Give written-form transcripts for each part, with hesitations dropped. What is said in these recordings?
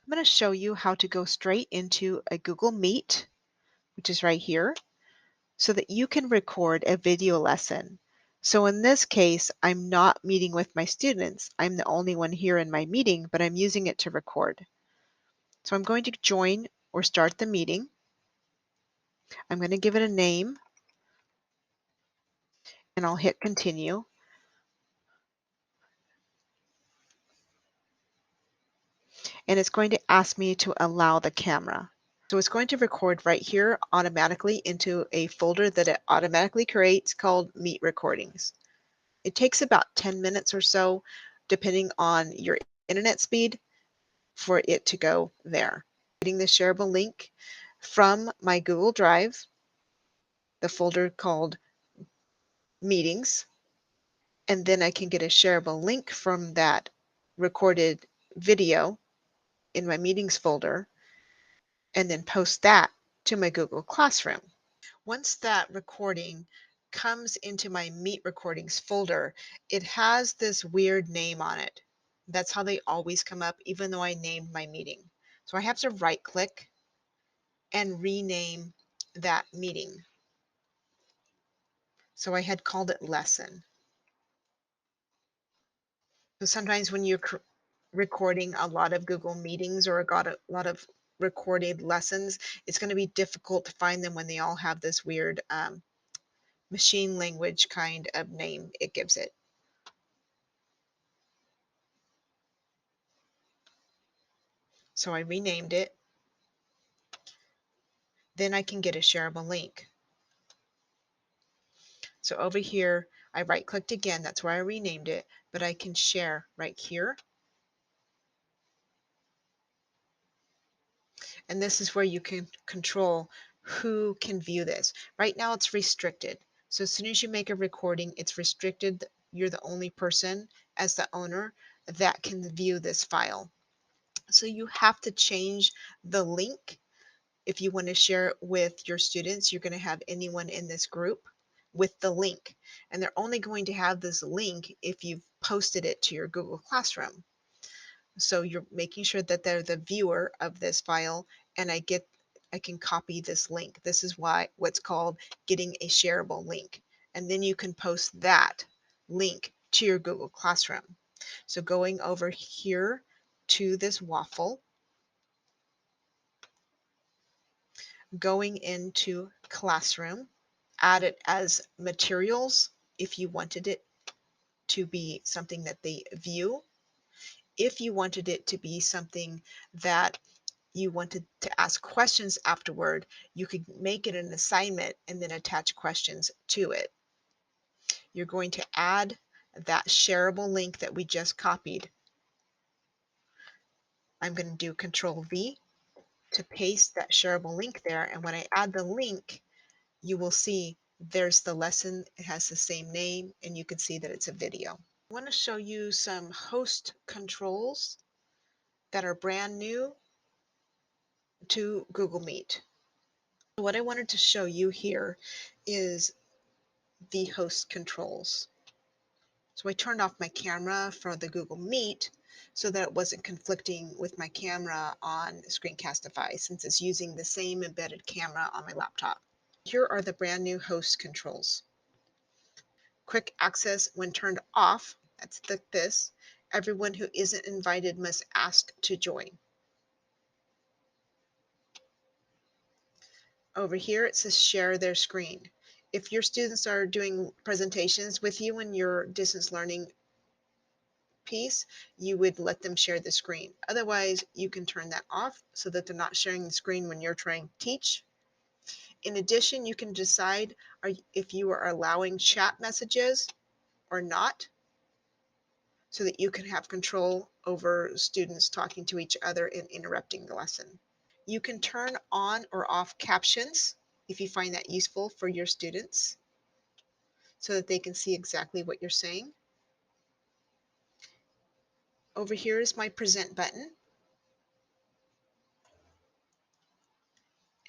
I'm going to show you how to go straight into a Google Meet, which is right here, so that you can record a video lesson. So in this case, I'm not meeting with my students. I'm the only one here in my meeting, but I'm using it to record. So I'm going to join or start the meeting. I'm going to give it a name and I'll hit continue. And it's going to ask me to allow the camera. So it's going to record right here automatically into a folder that it automatically creates called Meet Recordings. It takes about 10 minutes or so, depending on your internet speed, for it to go there. Getting the shareable link from my Google Drive, the folder called Meetings, and then I can get a shareable link from that recorded video in my Meetings folder, and then post that to my Google Classroom. Once that recording comes into my Meet Recordings folder, it has this weird name on it. That's how they always come up, even though I named my meeting. So I have to right click and rename that meeting. So I had called it lesson. So sometimes when you're recording a lot of Google meetings or got a lot of recorded lessons, it's going to be difficult to find them when they all have this weird machine language kind of name it gives it. So I renamed it. Then I can get a shareable link. So over here, I right clicked again, that's where I renamed it, but I can share right here. And this is where you can control who can view this. Right now it's restricted. So as soon as you make a recording, it's restricted. You're the only person as the owner that can view this file. So you have to change the link. If you want to share it with your students, you're going to have anyone in this group with the link. And they're only going to have this link if you've posted it to your Google Classroom. So you're making sure that they're the viewer of this file, and I can copy this link. This is what's called getting a shareable link. And then you can post that link to your Google Classroom. So going over here to this waffle, going into Classroom, add it as materials if you wanted it to be something that they view. If you wanted it to be something that you wanted to ask questions afterward, you could make it an assignment and then attach questions to it. You're going to add that shareable link that we just copied. I'm going to do Control V to paste that shareable link there, and when I add the link, you will see there's the lesson. It has the same name, and you can see that it's a video. I want to show you some host controls that are brand new to Google Meet. What I wanted to show you here is the host controls. So I turned off my camera for the Google Meet so that it wasn't conflicting with my camera on Screencastify, since it's using the same embedded camera on my laptop. Here are the brand new host controls. Quick access when turned off, that's this. Everyone who isn't invited must ask to join. Over here it says share their screen. If your students are doing presentations with you in your distance learning piece, you would let them share the screen. Otherwise, you can turn that off so that they're not sharing the screen when you're trying to teach. In addition, you can decide if you are allowing chat messages or not, so that you can have control over students talking to each other and interrupting the lesson. You can turn on or off captions if you find that useful for your students, so that they can see exactly what you're saying. Over here is my present button.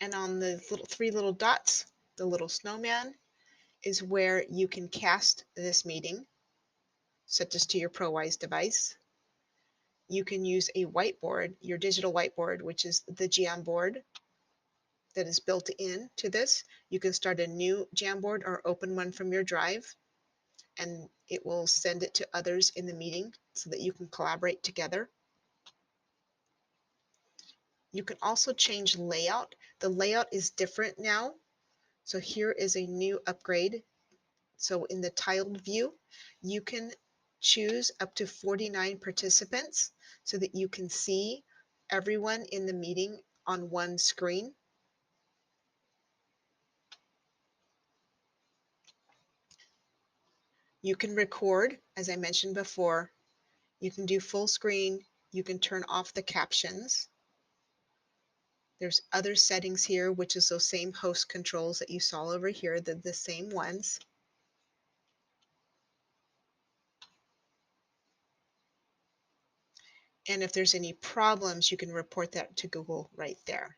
And on the three little dots, the little snowman, is where you can cast this meeting, such as to your ProWise device. You can use a whiteboard, your digital whiteboard, which is the Jamboard that is built in to this. You can start a new Jamboard or open one from your drive, and it will send it to others in the meeting so that you can collaborate together. You can also change layout. The layout is different now. So here is a new upgrade. So in the tiled view, you can choose up to 49 participants so that you can see everyone in the meeting on one screen. You can record, as I mentioned before. You can do full screen. You can turn off the captions. There's other settings here, which is those same host controls that you saw over here, the same ones. And if there's any problems, you can report that to Google right there.